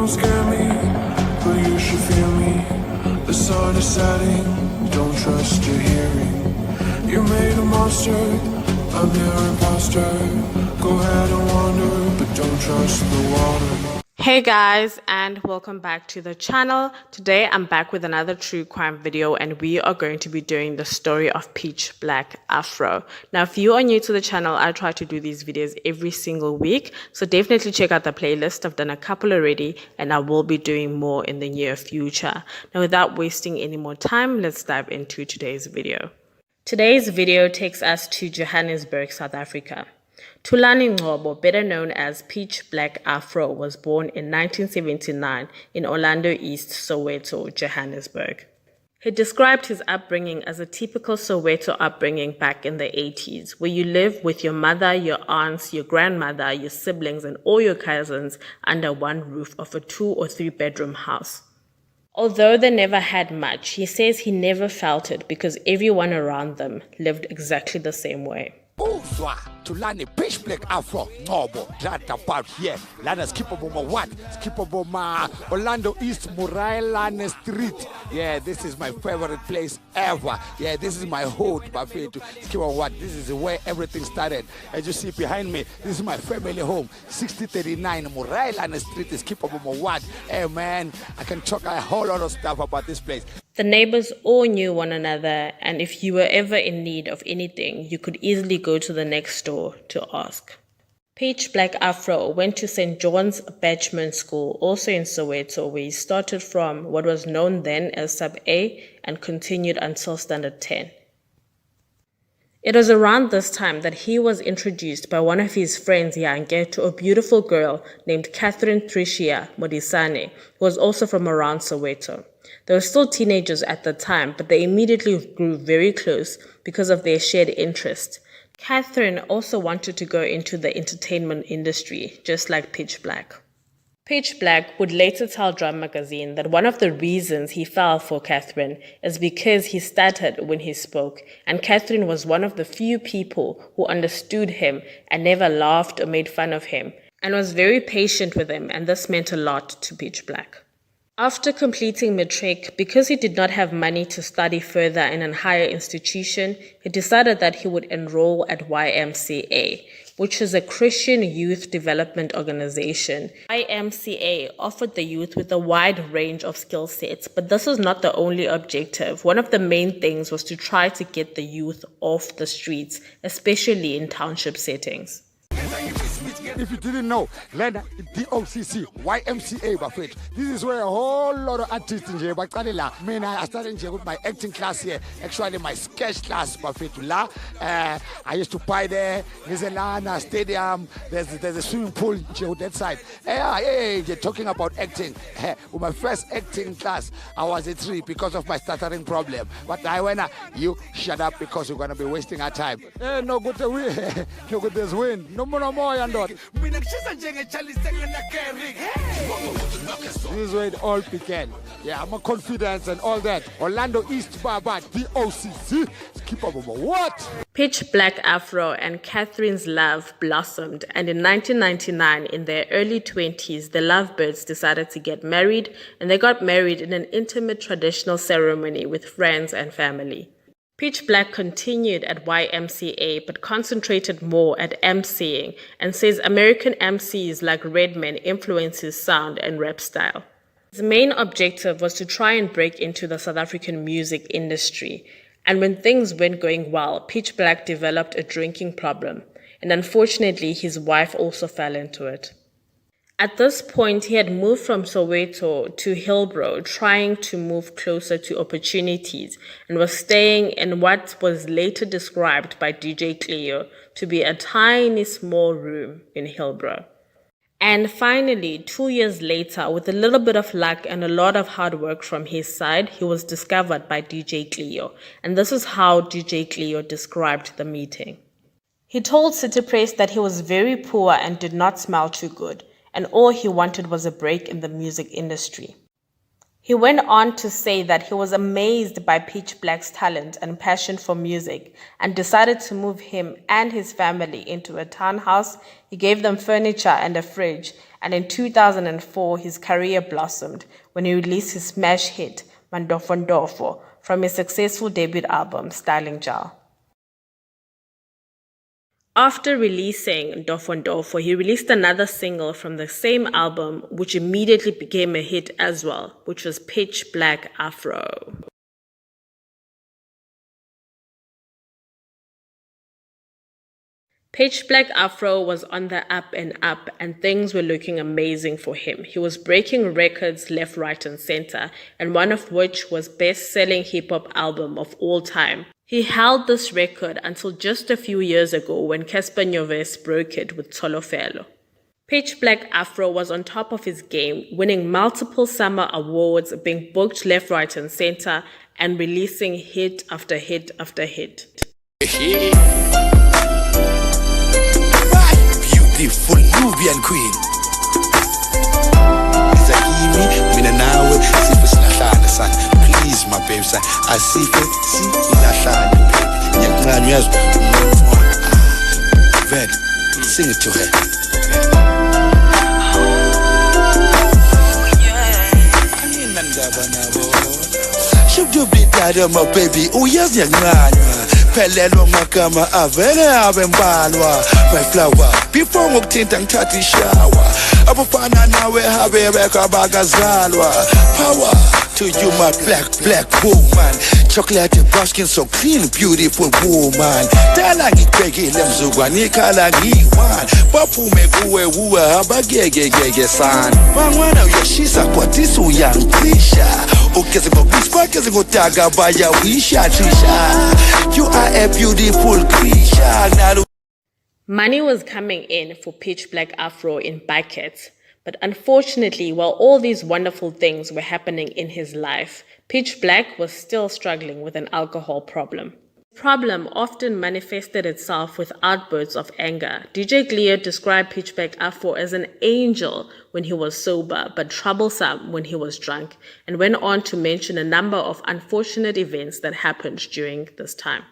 don't scare me, but you should fear me. The sun is setting, don't trust your hearing. You made a monster, I'm your imposter. Go ahead and wander, but don't trust the water. Hey guys, and welcome back to the channel. Today I'm back with another true crime video, and we are going to be doing the story of Peach Black Afro. Now, if you are new to the channel, I try to do these videos every single week, so definitely check out the playlist. I've done a couple already, and I will be doing more in the near future. Now, without wasting any more time, let's dive into today's video. Today's video takes us to Johannesburg, South Africa. Thulani Ngcobo, better known as Peach Black Afro, was born in 1979 in Orlando East, Soweto, Johannesburg. He described his upbringing as a typical Soweto upbringing back in the 80s, where you live with your mother, your aunts, your grandmother, your siblings, and all your cousins under one roof of a 2 or 3 bedroom house. Although they never had much, he says he never felt it because everyone around them lived exactly the same way. Thulani Peach Black Afro Ngcobo right about here. Lana skip over what? Skip over Orlando East Murailane Street. Yeah, this is my favorite place ever. Yeah, this is my hood, Buffet. Skip over what? This is where everything started. As you see behind me, this is my family home. 6039 Murailane Street is skip over what? Hey man, I can talk a whole lot of stuff about this place. The neighbors all knew one another, and if you were ever in need of anything, you could easily go to the next door to ask. Peach Black Afro went to St. John's Bachman School, also in Soweto, where he started from what was known then as Sub A and continued until Standard 10. It was around this time that he was introduced by one of his friends, Yanke, to a beautiful girl named Catherine Tricia Modisane, who was also from around Soweto. They were still teenagers at the time, but they immediately grew very close because of their shared interest. Catherine also wanted to go into the entertainment industry, just like Peach Black. Peach Black would later tell Drum Magazine that one of the reasons he fell for Catherine is because he stuttered when he spoke, and Catherine was one of the few people who understood him and never laughed or made fun of him, and was very patient with him, and this meant a lot to Peach Black. After completing matric, because he did not have money to study further in a higher institution, he decided that he would enroll at YMCA, which is a Christian youth development organization. YMCA offered the youth with a wide range of skill sets, but this was not the only objective. One of the main things was to try to get the youth off the streets, especially in township settings. If you didn't know, Lena, DOCC, YMCA, Buffet. This is where a whole lot of artists in here. I started with my acting class here. Actually, my sketch class, Buffet. I used to buy there. There's a stadium. There's a swimming pool on that side. Hey, you're talking about acting. With my first acting class, I was a 3 because of my stuttering problem. But I went, you shut up because you're going to be wasting our time. No good to win. No good to win. No more, and not. This is where it all began. Yeah, I'm a confidence and all that. Orlando East Baba, DOCC. Keep up over what? Peach Black Afro and Catherine's love blossomed, and in 1999, in their early 20s, the lovebirds decided to get married, and they got married in an intimate traditional ceremony with friends and family. Peach Black continued at YMCA but concentrated more at MCing, and says American MCs like Redman influenced his sound and rap style. His main objective was to try and break into the South African music industry, and when things weren't going well, Peach Black developed a drinking problem, and unfortunately his wife also fell into it. At this point, he had moved from Soweto to Hillbrow, trying to move closer to opportunities, and was staying in what was later described by DJ Cleo to be a tiny small room in Hillbrow. And finally, 2 years later, with a little bit of luck and a lot of hard work from his side, he was discovered by DJ Cleo, and this is how DJ Cleo described the meeting. He told City Press that he was very poor and did not smell too good, and all he wanted was a break in the music industry. He went on to say that he was amazed by Peach Black's talent and passion for music and decided to move him and his family into a townhouse. He gave them furniture and a fridge and in 2004 his career blossomed when he released his smash hit Mandofondofo from his successful debut album Styling Jar. After releasing Ndofondofo, he released another single from the same album, which immediately became a hit as well, which was Pitch Black Afro. Pitch Black Afro was on the up and up, and things were looking amazing for him. He was breaking records left, right, and center, and one of which was best-selling hip-hop album of all time. He held this record until just a few years ago when Casper Nyovest broke it with Tsolofelo. Pitch Black Afro was on top of his game, winning multiple summer awards, being booked left, right, and center, and releasing hit after hit after hit. Beautiful Nubian queen. Mina nawe sife silahlane sana. Please my baby son, asife silahlane baby. Ngiyakuncane uyazi Ved, sing it to her. Shubdubidada my baby, uyazi ngiyakuncane. Pelelo magama avele abembalwa. My flower, before ngokuthinta ngithatha ishower. Abafana nawe habe bekabakazalwa. Power to you my black woman. Chocolate brown skin so clean, beautiful woman. Dala ngibhekile mzukwane ikhala ngiyi-one. Baphume kuwe uwe abagegegege sana. Bangwana uyashisa kwathisa uyangicisha. Ugeze ngokwispa, ugeze ngodaga bayawisha trisha. You are a beautiful creature. Money was coming in for Pitch Black Afro in buckets, but unfortunately, while all these wonderful things were happening in his life, Pitch Black was still struggling with an alcohol problem. The problem often manifested itself with outbursts of anger. DJ Cleo described Pitch Black Afro as an angel when he was sober, but troublesome when he was drunk, and went on to mention a number of unfortunate events that happened during this time.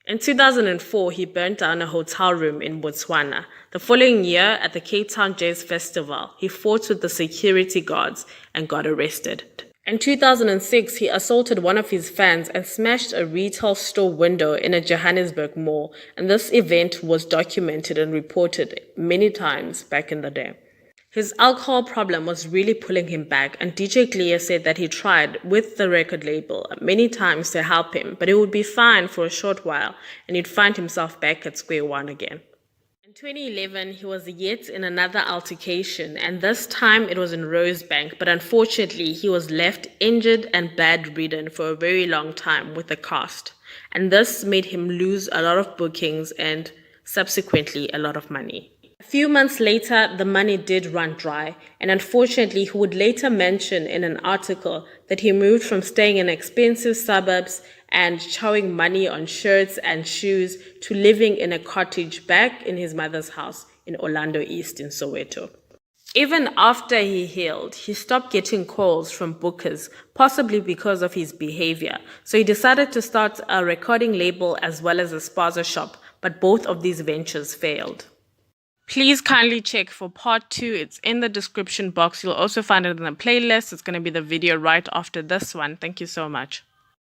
In 2004, he burnt down a hotel room in Botswana. The following year, at the Cape Town Jazz Festival, he fought with the security guards and got arrested. In 2006, he assaulted one of his fans and smashed a retail store window in a Johannesburg mall, and this event was documented and reported many times back in the day. His alcohol problem was really pulling him back, and DJ Cleo said that he tried with the record label many times to help him, but it would be fine for a short while, and he'd find himself back at square one again. In 2011, he was yet in another altercation, and this time it was in Rosebank, but unfortunately he was left injured and bedridden for a very long time with the cast, and this made him lose a lot of bookings and subsequently a lot of money. A few months later, the money did run dry, and unfortunately, he would later mention in an article that he moved from staying in expensive suburbs and chowing money on shirts and shoes to living in a cottage back in his mother's house in Orlando East in Soweto. Even after he healed, he stopped getting calls from bookers, possibly because of his behavior. So he decided to start a recording label as well as a spaza shop, but both of these ventures failed. Please kindly check for part 2. It's in the description box. You'll also find it in the playlist. It's going to be the video right after this one. Thank you so much.